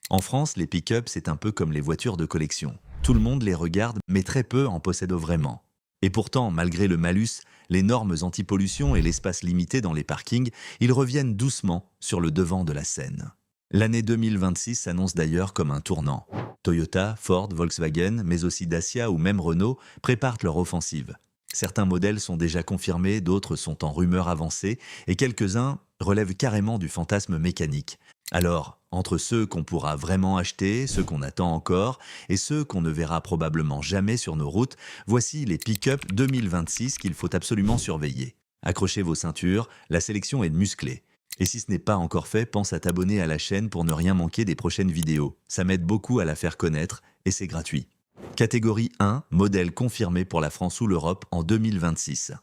En France, les pick-up, c'est un peu comme les voitures de collection. Tout le monde les regarde, mais très peu en possèdent vraiment. Et pourtant, malgré le malus, les normes anti-pollution et l'espace limité dans les parkings, ils reviennent doucement sur le devant de la scène. L'année 2026 s'annonce d'ailleurs comme un tournant. Toyota, Ford, Volkswagen, mais aussi Dacia ou même Renault préparent leur offensive. Certains modèles sont déjà confirmés, d'autres sont en rumeur avancée, et quelques-uns relèvent carrément du fantasme mécanique. Alors, entre ceux qu'on pourra vraiment acheter, ceux qu'on attend encore, et ceux qu'on ne verra probablement jamais sur nos routes, voici les pick-up 2026 qu'il faut absolument surveiller. Accrochez vos ceintures, la sélection est musclée. Et si ce n'est pas encore fait, pense à t'abonner à la chaîne pour ne rien manquer des prochaines vidéos. Ça m'aide beaucoup à la faire connaître, et c'est gratuit. Catégorie 1, modèle confirmé pour la France ou l'Europe en 2026.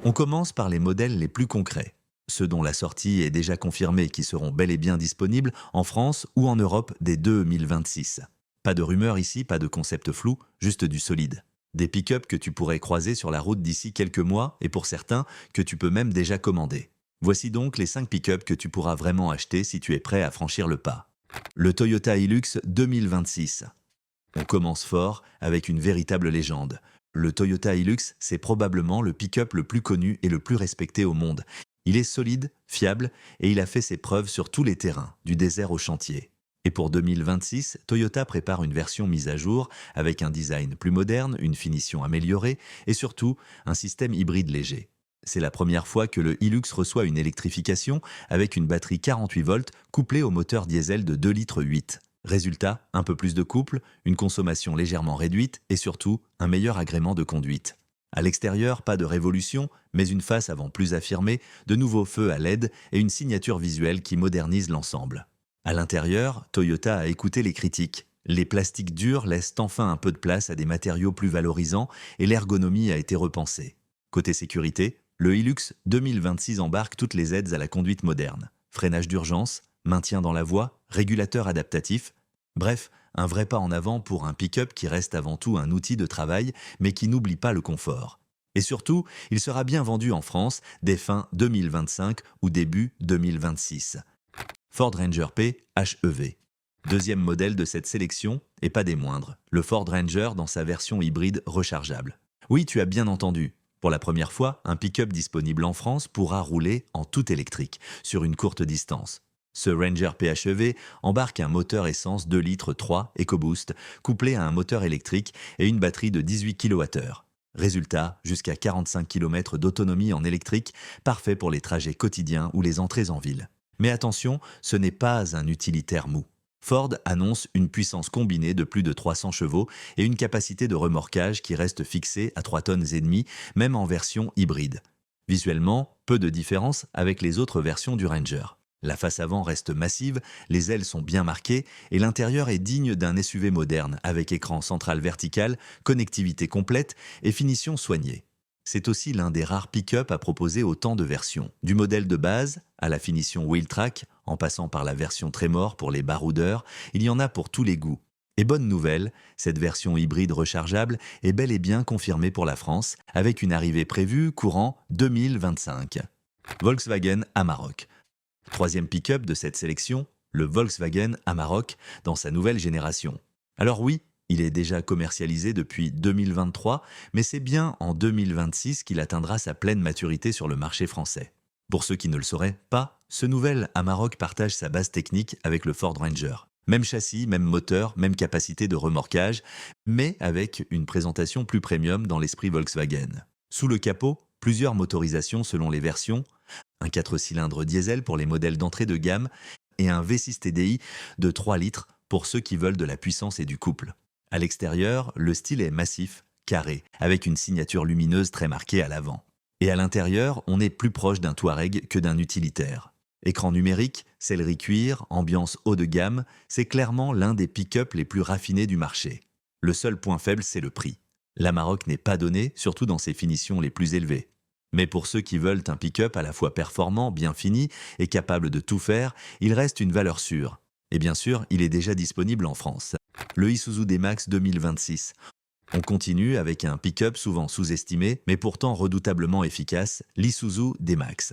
On commence par les modèles les plus concrets. Ceux dont la sortie est déjà confirmée qui seront bel et bien disponibles en France ou en Europe dès 2026. Pas de rumeurs ici, pas de concept flou, juste du solide. Des pick-up que tu pourrais croiser sur la route d'ici quelques mois et pour certains que tu peux même déjà commander. Voici donc les 5 pick-up que tu pourras vraiment acheter si tu es prêt à franchir le pas. Le Toyota Hilux 2026. On commence fort avec une véritable légende. Le Toyota Hilux, c'est probablement le pick-up le plus connu et le plus respecté au monde. Il est solide, fiable et il a fait ses preuves sur tous les terrains, du désert au chantier. Et pour 2026, Toyota prépare une version mise à jour avec un design plus moderne, une finition améliorée et surtout un système hybride léger. C'est la première fois que le Hilux reçoit une électrification avec une batterie 48 volts couplée au moteur diesel de 2,8 litres. Résultat, un peu plus de couple, une consommation légèrement réduite et surtout un meilleur agrément de conduite. À l'extérieur, pas de révolution, mais une face avant plus affirmée, de nouveaux feux à LED et une signature visuelle qui modernise l'ensemble. À l'intérieur, Toyota a écouté les critiques. Les plastiques durs laissent enfin un peu de place à des matériaux plus valorisants et l'ergonomie a été repensée. Côté sécurité, le Hilux 2026 embarque toutes les aides à la conduite moderne. Freinage d'urgence, maintien dans la voie, régulateur adaptatif. Bref, un vrai pas en avant pour un pick-up qui reste avant tout un outil de travail, mais qui n'oublie pas le confort. Et surtout, il sera bien vendu en France dès fin 2025 ou début 2026. Ford Ranger P HEV. Deuxième modèle de cette sélection, et pas des moindres, le Ford Ranger dans sa version hybride rechargeable. Oui, tu as bien entendu. Pour la première fois, un pick-up disponible en France pourra rouler en tout électrique, sur une courte distance. Ce Ranger PHEV embarque un moteur essence 2 litres 3 EcoBoost, couplé à un moteur électrique et une batterie de 18 kWh. Résultat, jusqu'à 45 km d'autonomie en électrique, parfait pour les trajets quotidiens ou les entrées en ville. Mais attention, ce n'est pas un utilitaire mou. Ford annonce une puissance combinée de plus de 300 chevaux et une capacité de remorquage qui reste fixée à 3,5 tonnes, même en version hybride. Visuellement, peu de différence avec les autres versions du Ranger. La face avant reste massive, les ailes sont bien marquées et l'intérieur est digne d'un SUV moderne avec écran central vertical, connectivité complète et finition soignée. C'est aussi l'un des rares pick-up à proposer autant de versions, du modèle de base à la finition Wheeltrack, en passant par la version Tremor pour les baroudeurs, il y en a pour tous les goûts. Et bonne nouvelle, cette version hybride rechargeable est bel et bien confirmée pour la France, avec une arrivée prévue courant 2025. Volkswagen Amarok. Troisième pick-up de cette sélection, le Volkswagen Amarok dans sa nouvelle génération. Alors oui, il est déjà commercialisé depuis 2023, mais c'est bien en 2026 qu'il atteindra sa pleine maturité sur le marché français. Pour ceux qui ne le sauraient pas, ce nouvel Amarok partage sa base technique avec le Ford Ranger. Même châssis, même moteur, même capacité de remorquage, mais avec une présentation plus premium dans l'esprit Volkswagen. Sous le capot, plusieurs motorisations selon les versions, un 4 cylindres diesel pour les modèles d'entrée de gamme et un V6 TDI de 3 litres pour ceux qui veulent de la puissance et du couple. À l'extérieur, le style est massif, carré, avec une signature lumineuse très marquée à l'avant. Et à l'intérieur, on est plus proche d'un Touareg que d'un utilitaire. Écran numérique, sellerie cuir, ambiance haut de gamme, c'est clairement l'un des pick-up les plus raffinés du marché. Le seul point faible, c'est le prix. L'Amarok n'est pas donné, surtout dans ses finitions les plus élevées. Mais pour ceux qui veulent un pick-up à la fois performant, bien fini et capable de tout faire, il reste une valeur sûre. Et bien sûr, il est déjà disponible en France. Le Isuzu D-Max 2026. On continue avec un pick-up souvent sous-estimé, mais pourtant redoutablement efficace, l'Isuzu D-Max.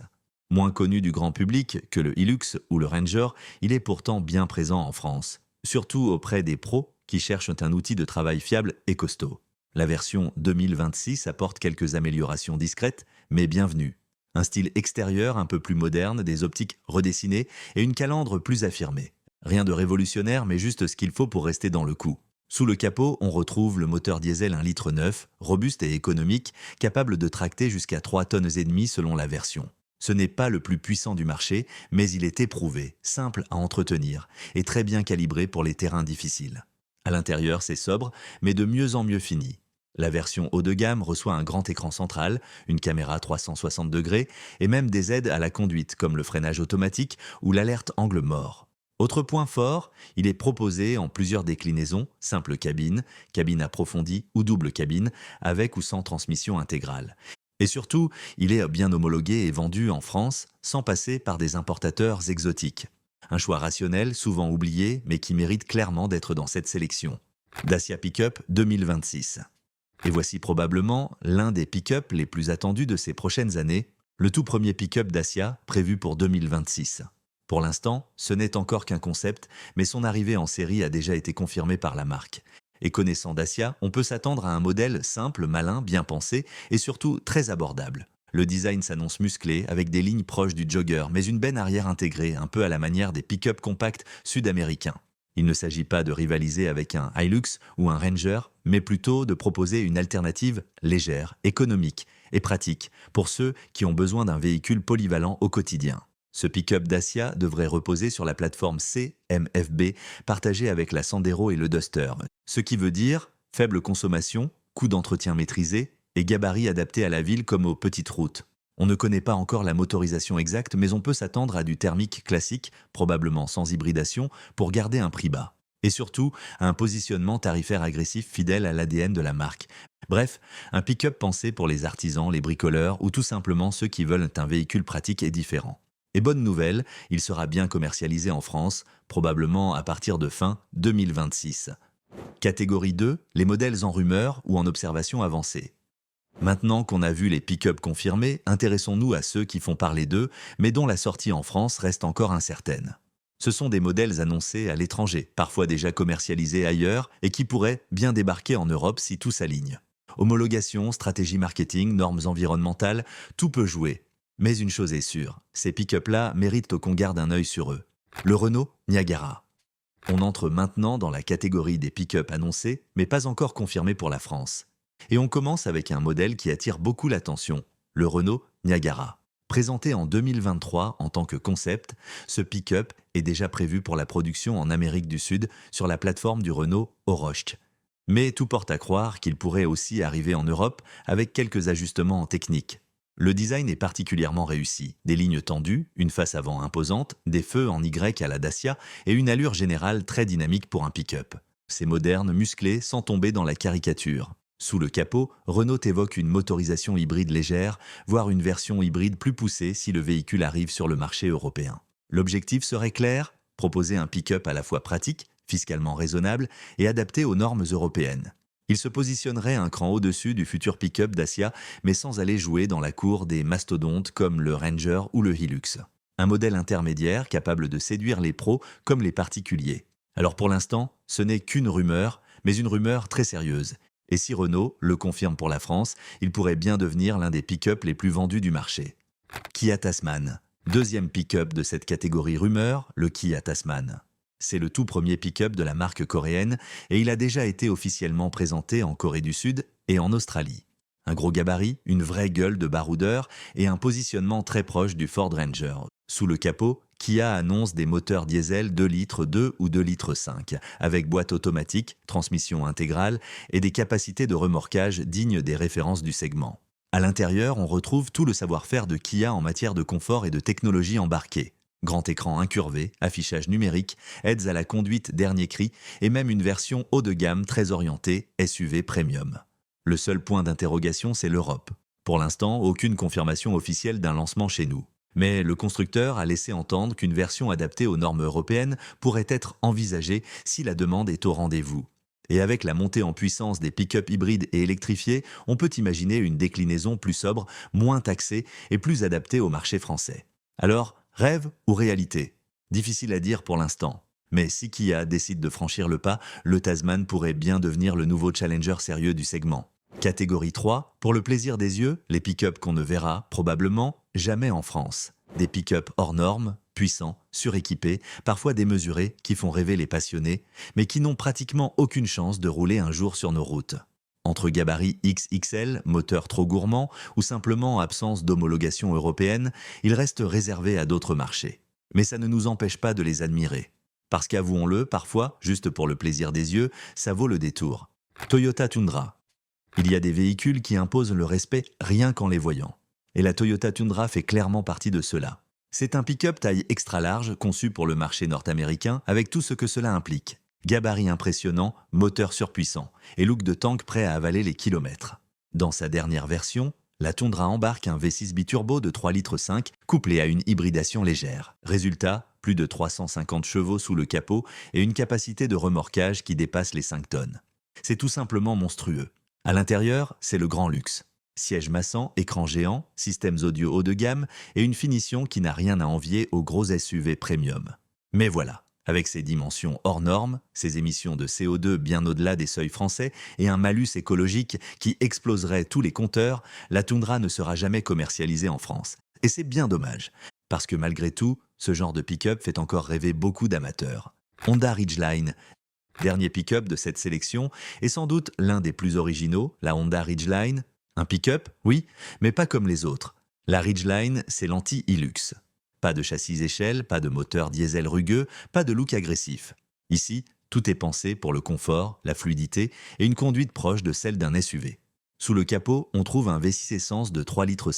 Moins connu du grand public que le Hilux ou le Ranger, il est pourtant bien présent en France. surtout auprès des pros qui cherchent un outil de travail fiable et costaud. La version 2026 apporte quelques améliorations discrètes, mais bienvenues. Un style extérieur un peu plus moderne, des optiques redessinées et une calandre plus affirmée. Rien de révolutionnaire, mais juste ce qu'il faut pour rester dans le coup. Sous le capot, on retrouve le moteur diesel 1,9 litre, robuste et économique, capable de tracter jusqu'à 3,5 tonnes selon la version. Ce n'est pas le plus puissant du marché, mais il est éprouvé, simple à entretenir et très bien calibré pour les terrains difficiles. À l'intérieur, c'est sobre, mais de mieux en mieux fini. La version haut de gamme reçoit un grand écran central, une caméra 360 degrés et même des aides à la conduite comme le freinage automatique ou l'alerte angle mort. Autre point fort, il est proposé en plusieurs déclinaisons, simple cabine, cabine approfondie ou double cabine, avec ou sans transmission intégrale. Et surtout, il est bien homologué et vendu en France sans passer par des importateurs exotiques. Un choix rationnel, souvent oublié, mais qui mérite clairement d'être dans cette sélection. Dacia Pickup 2026. Et voici probablement l'un des pick-up les plus attendus de ces prochaines années, le tout premier pick-up Dacia prévu pour 2026. Pour l'instant, ce n'est encore qu'un concept, mais son arrivée en série a déjà été confirmée par la marque. Et connaissant Dacia, on peut s'attendre à un modèle simple, malin, bien pensé et surtout très abordable. Le design s'annonce musclé, avec des lignes proches du Jogger, mais une benne arrière intégrée, un peu à la manière des pick-up compacts sud-américains. Il ne s'agit pas de rivaliser avec un Hilux ou un Ranger, mais plutôt de proposer une alternative légère, économique et pratique pour ceux qui ont besoin d'un véhicule polyvalent au quotidien. Ce pick-up Dacia devrait reposer sur la plateforme CMFB partagée avec la Sandero et le Duster, ce qui veut dire faible consommation, coût d'entretien maîtrisé et gabarit adapté à la ville comme aux petites routes. On ne connaît pas encore la motorisation exacte, mais on peut s'attendre à du thermique classique, probablement sans hybridation, pour garder un prix bas. Et surtout, à un positionnement tarifaire agressif fidèle à l'ADN de la marque. Bref, un pick-up pensé pour les artisans, les bricoleurs ou tout simplement ceux qui veulent un véhicule pratique et différent. Et bonne nouvelle, il sera bien commercialisé en France, probablement à partir de fin 2026. Catégorie 2, les modèles en rumeur ou en observation avancée. Maintenant qu'on a vu les pick-up confirmés, intéressons-nous à ceux qui font parler d'eux, mais dont la sortie en France reste encore incertaine. Ce sont des modèles annoncés à l'étranger, parfois déjà commercialisés ailleurs, et qui pourraient bien débarquer en Europe si tout s'aligne. Homologation, stratégie marketing, normes environnementales, tout peut jouer. Mais une chose est sûre, ces pick-up-là méritent qu'on garde un œil sur eux. Le Renault Niagara. On entre maintenant dans la catégorie des pick-up annoncés, mais pas encore confirmés pour la France. Et on commence avec un modèle qui attire beaucoup l'attention, le Renault Niagara. Présenté en 2023 en tant que concept, ce pick-up est déjà prévu pour la production en Amérique du Sud sur la plateforme du Renault Oroch. Mais tout porte à croire qu'il pourrait aussi arriver en Europe avec quelques ajustements techniques. Le design est particulièrement réussi. Des lignes tendues, une face avant imposante, des feux en Y à la Dacia et une allure générale très dynamique pour un pick-up. C'est moderne, musclé, sans tomber dans la caricature. Sous le capot, Renault évoque une motorisation hybride légère, voire une version hybride plus poussée si le véhicule arrive sur le marché européen. L'objectif serait clair, proposer un pick-up à la fois pratique, fiscalement raisonnable et adapté aux normes européennes. Il se positionnerait un cran au-dessus du futur pick-up Dacia, mais sans aller jouer dans la cour des mastodontes comme le Ranger ou le Hilux. Un modèle intermédiaire capable de séduire les pros comme les particuliers. Alors pour l'instant, ce n'est qu'une rumeur, mais une rumeur très sérieuse. Et si Renault le confirme pour la France, il pourrait bien devenir l'un des pick-up les plus vendus du marché. Kia Tasman. Deuxième pick-up de cette catégorie rumeur, le Kia Tasman. C'est le tout premier pick-up de la marque coréenne et il a déjà été officiellement présenté en Corée du Sud et en Australie. Un gros gabarit, une vraie gueule de baroudeur et un positionnement très proche du Ford Ranger. Sous le capot, Kia annonce des moteurs diesel 2 litres 2 ou 2 litres 5, avec boîte automatique, transmission intégrale et des capacités de remorquage dignes des références du segment. À l'intérieur, on retrouve tout le savoir-faire de Kia en matière de confort et de technologie embarquée. Grand écran incurvé, affichage numérique, aides à la conduite dernier cri et même une version haut de gamme très orientée, SUV premium. Le seul point d'interrogation, c'est l'Europe. Pour l'instant, aucune confirmation officielle d'un lancement chez nous. Mais le constructeur a laissé entendre qu'une version adaptée aux normes européennes pourrait être envisagée si la demande est au rendez-vous. Et avec la montée en puissance des pick-up hybrides et électrifiés, on peut imaginer une déclinaison plus sobre, moins taxée et plus adaptée au marché français. Alors, rêve ou réalité? Difficile à dire pour l'instant. Mais si Kia décide de franchir le pas, le Tasman pourrait bien devenir le nouveau challenger sérieux du segment. Catégorie 3, pour le plaisir des yeux, les pick-up qu'on ne verra, probablement, jamais en France. Des pick-up hors normes, puissants, suréquipés, parfois démesurés, qui font rêver les passionnés, mais qui n'ont pratiquement aucune chance de rouler un jour sur nos routes. Entre gabarit XXL, moteur trop gourmand ou simplement absence d'homologation européenne, ils restent réservés à d'autres marchés. Mais ça ne nous empêche pas de les admirer. Parce qu'avouons-le, parfois, juste pour le plaisir des yeux, ça vaut le détour. Toyota Tundra. Il y a des véhicules qui imposent le respect rien qu'en les voyant. Et la Toyota Tundra fait clairement partie de ceux-là. C'est un pick-up taille extra large conçu pour le marché nord-américain avec tout ce que cela implique. Gabarit impressionnant, moteur surpuissant et look de tank prêt à avaler les kilomètres. Dans sa dernière version, la Tundra embarque un V6 biturbo de 3,5 litres couplé à une hybridation légère. Résultat, plus de 350 chevaux sous le capot et une capacité de remorquage qui dépasse les 5 tonnes. C'est tout simplement monstrueux. À l'intérieur, c'est le grand luxe. Siège massant, écran géant, systèmes audio haut de gamme et une finition qui n'a rien à envier aux gros SUV premium. Mais voilà, avec ses dimensions hors normes, ses émissions de CO2 bien au-delà des seuils français et un malus écologique qui exploserait tous les compteurs, la Tundra ne sera jamais commercialisée en France. Et c'est bien dommage, parce que malgré tout, ce genre de pick-up fait encore rêver beaucoup d'amateurs. Honda Ridgeline, dernier pick-up de cette sélection, est sans doute l'un des plus originaux, la Honda Ridgeline. Un pick-up, oui, mais pas comme les autres. La Ridgeline, c'est l'anti-Hilux. Pas de châssis-échelle, pas de moteur diesel rugueux, pas de look agressif. Ici, tout est pensé pour le confort, la fluidité et une conduite proche de celle d'un SUV. Sous le capot, on trouve un V6 essence de 3,5 litres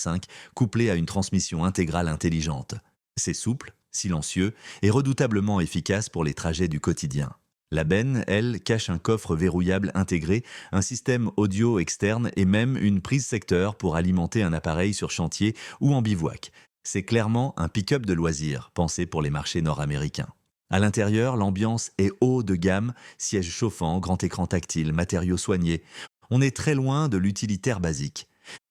couplé à une transmission intégrale intelligente. C'est souple, silencieux et redoutablement efficace pour les trajets du quotidien. La benne, elle, cache un coffre verrouillable intégré, un système audio externe et même une prise secteur pour alimenter un appareil sur chantier ou en bivouac. C'est clairement un pick-up de loisirs, pensé pour les marchés nord-américains. À l'intérieur, l'ambiance est haut de gamme, siège chauffant, grand écran tactile, matériaux soignés. On est très loin de l'utilitaire basique.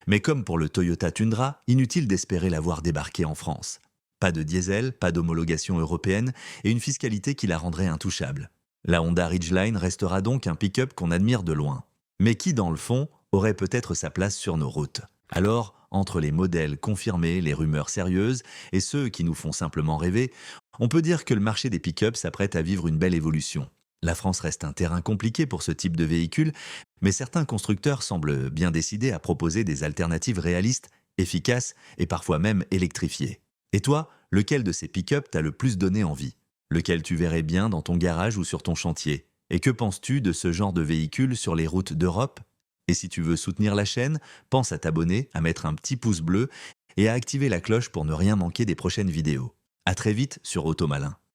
Mais comme pour le Toyota Tundra, inutile d'espérer la voir débarquer en France. Pas de diesel, pas d'homologation européenne et une fiscalité qui la rendrait intouchable. La Honda Ridgeline restera donc un pick-up qu'on admire de loin, mais qui, dans le fond, aurait peut-être sa place sur nos routes. Alors, entre les modèles confirmés, les rumeurs sérieuses et ceux qui nous font simplement rêver, on peut dire que le marché des pick-up s'apprête à vivre une belle évolution. La France reste un terrain compliqué pour ce type de véhicule, mais certains constructeurs semblent bien décidés à proposer des alternatives réalistes, efficaces et parfois même électrifiées. Et toi, lequel de ces pick-up t'a le plus donné envie ? Lequel tu verrais bien dans ton garage ou sur ton chantier? Et que penses-tu de ce genre de véhicule sur les routes d'Europe? Et si tu veux soutenir la chaîne, pense à t'abonner, à mettre un petit pouce bleu et à activer la cloche pour ne rien manquer des prochaines vidéos. À très vite sur Automalin.